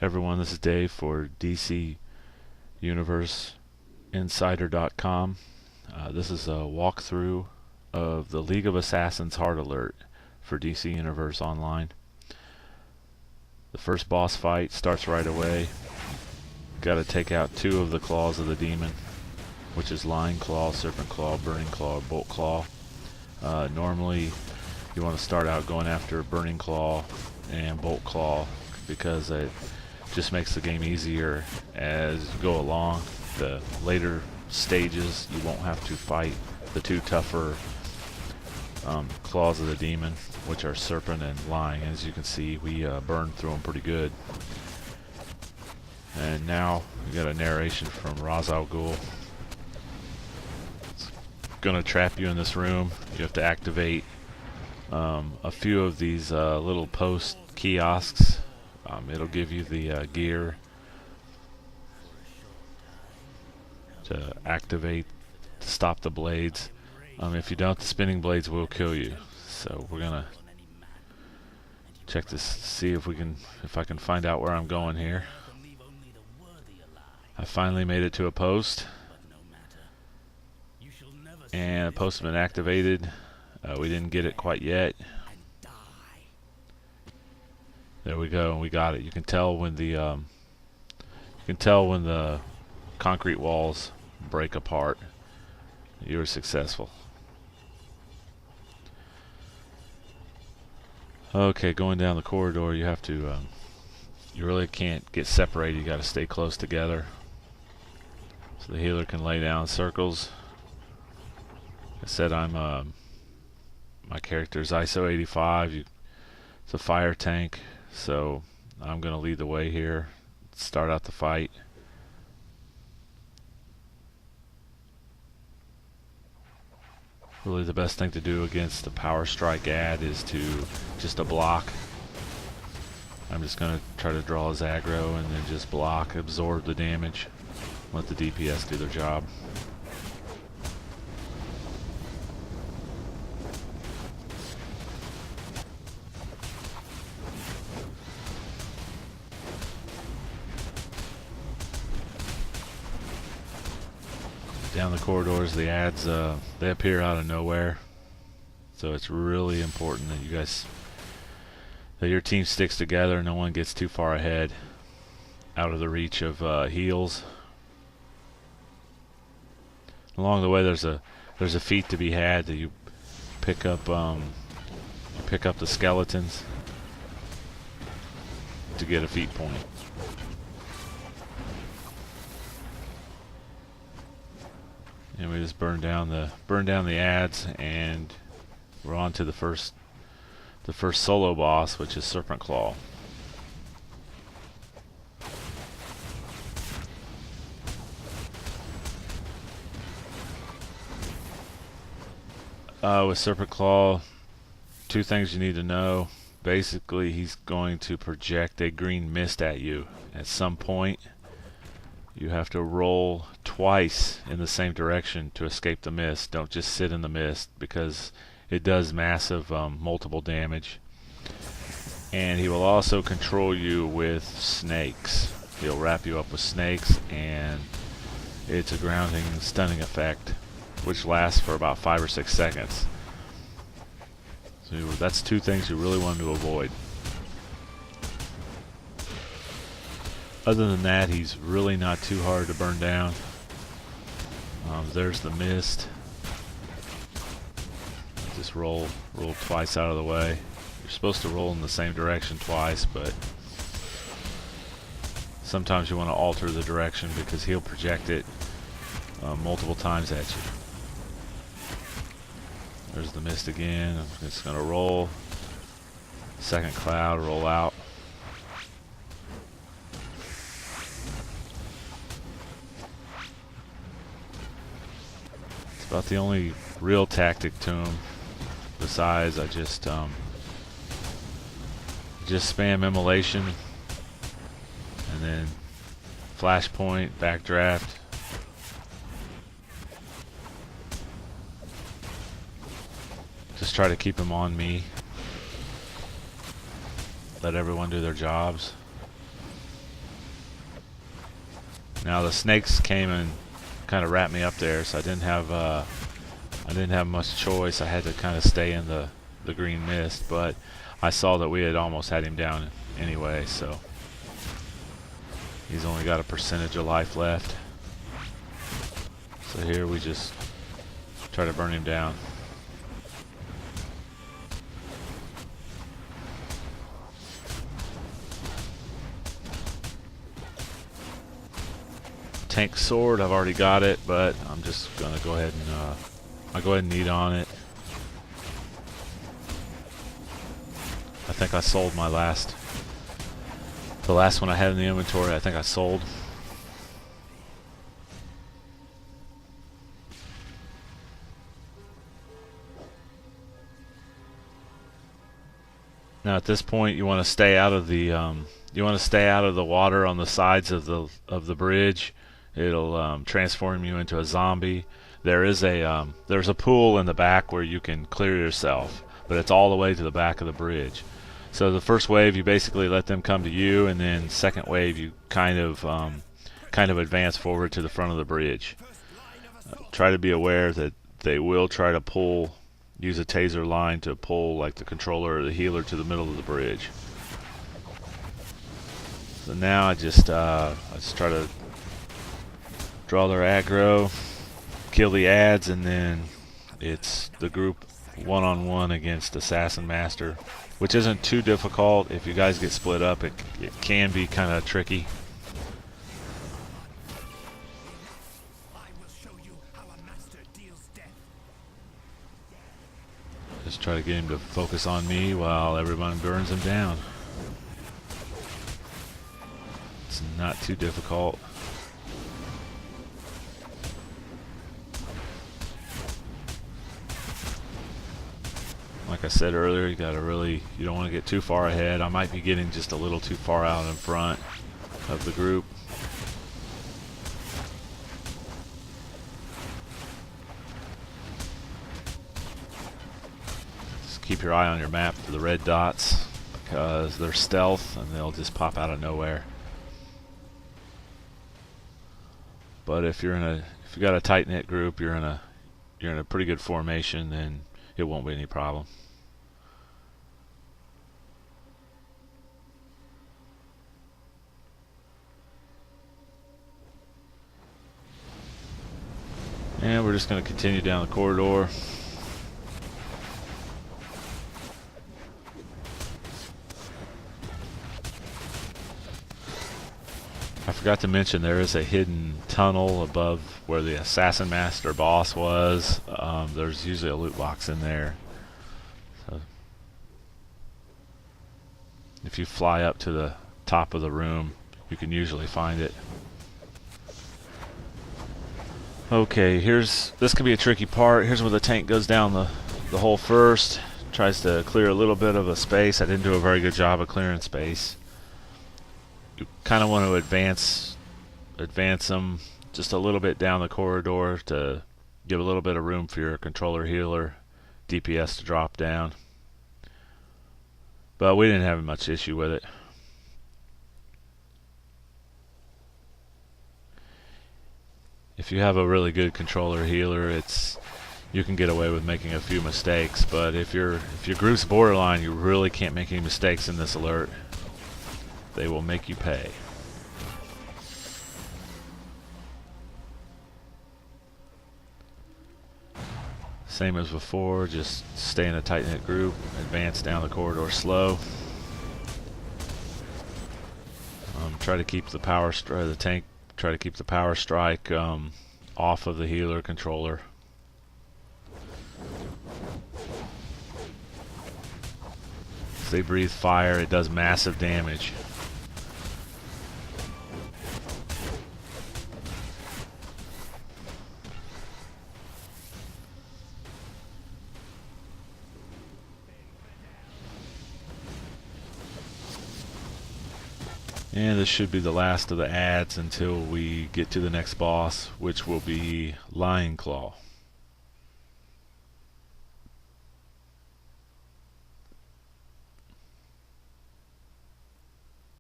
Everyone, this is Dave for DCUniverseinsider.com. This is a walkthrough of the League of Assassins Hard Alert for DC Universe Online. The first boss fight starts right away. Got to take out 2 of the claws of the demon, which is Lion Claw, Serpent Claw, Burning Claw, Bolt Claw. Normally you want to start out going after Burning Claw and Bolt Claw because it just makes the game easier as you go along. The later stages you won't have to fight the 2 tougher claws of the demon, which are Serpent and Lion. As you can see, we burned through them pretty good. And now we got a narration from Ra's al Ghul. It's gonna trap you in this room. You have to activate a few of these little post kiosks. It'll give you the gear to activate to stop the blades. If you don't, the spinning blades will kill you. So we're gonna check this, see if I can find out where I'm going here. I finally made it to a post, and a post has been activated. We didn't get it quite yet. There we go, and we got it. You can tell when the concrete walls break apart. You were successful. Okay, going down the corridor, you have to. You really can't get separated. You got to stay close together, so the healer can lay down circles. I said my character's ISO 85. It's a fire tank. So I'm going to lead the way here, start out the fight. Really the best thing to do against the Power Strike ad is to just a block. I'm just going to try to draw his aggro and then just block, absorb the damage, let the DPS do their job. Down the corridors, the ads, they appear out of nowhere. So it's really important that that your team sticks together. No one gets too far ahead, out of the reach of heals. Along the way, there's a feat to be had that you pick up the skeletons to get a feat point. And we just burn down the ads, and we're on to the first solo boss, which is Serpent Claw. With Serpent Claw, 2 things you need to know. Basically, he's going to project a green mist at you at some point. You have to roll twice in the same direction to escape the mist. Don't just sit in the mist, because it does massive multiple damage. And he will also control you with snakes. He'll wrap you up with snakes, and it's a grounding and stunning effect, which lasts for about 5 or 6 seconds. So that's 2 things you really want to avoid. Other than that, he's really not too hard to burn down. There's the mist. Just roll twice out of the way. You're supposed to roll in the same direction twice, but sometimes you want to alter the direction because he'll project it multiple times at you. There's the mist again. I'm just going to roll. Second cloud, roll out. About the only real tactic to him. Besides, I just spam immolation, and then flashpoint, backdraft. Just try to keep him on me. Let everyone do their jobs. Now the snakes came and kind of wrapped me up there, so I didn't have much choice. I had to kind of stay in the green mist, but I saw that we had almost had him down anyway, so he's only got a percentage of life left. So here we just try to burn him down. Tank sword, I've already got it, but I'm just gonna go ahead and I'll go ahead and knead on it. I think I sold the last one I had in the inventory. I think I sold. Now at this point, you want to stay out of the water on the sides of the bridge. It'll transform you into a zombie. There's a pool in the back where you can clear yourself, but it's all the way to the back of the bridge. So the first wave, you basically let them come to you, and then second wave, you kind of advance forward to the front of the bridge. Try to be aware that they will try to use a taser line to pull like the controller or the healer to the middle of the bridge. So now I just try to draw their aggro, kill the ads, and then it's the group one-on-one against Assassin Master, which isn't too difficult. If you guys get split up, it can be kind of tricky. Just try to get him to focus on me while everyone burns him down. It's not too difficult. Like I said earlier, you don't want to get too far ahead. I might be getting just a little too far out in front of the group. Just keep your eye on your map for the red dots, because they're stealth and they'll just pop out of nowhere. But if you got a tight knit group, you're in a pretty good formation, then it won't be any problem. And we're just going to continue down the corridor. I forgot to mention there is a hidden tunnel above where the Assassin Master boss was. There's usually a loot box in there. So if you fly up to the top of the room, you can usually find it. Okay, this could be a tricky part. Here's where the tank goes down the hole first. Tries to clear a little bit of a space. I didn't do a very good job of clearing space. You kind of want to advance them just a little bit down the corridor to give a little bit of room for your controller healer DPS to drop down. But we didn't have much issue with it. If you have a really good controller healer, you can get away with making a few mistakes, but if your group's borderline, you really can't make any mistakes in this alert. They will make you pay. Same as before, just stay in a tight-knit group, advance down the corridor slow. Try to keep the power strike, the tank. Try to keep the power strike off of the healer controller. If they breathe fire, it does massive damage. And this should be the last of the ads until we get to the next boss, which will be Lion Claw.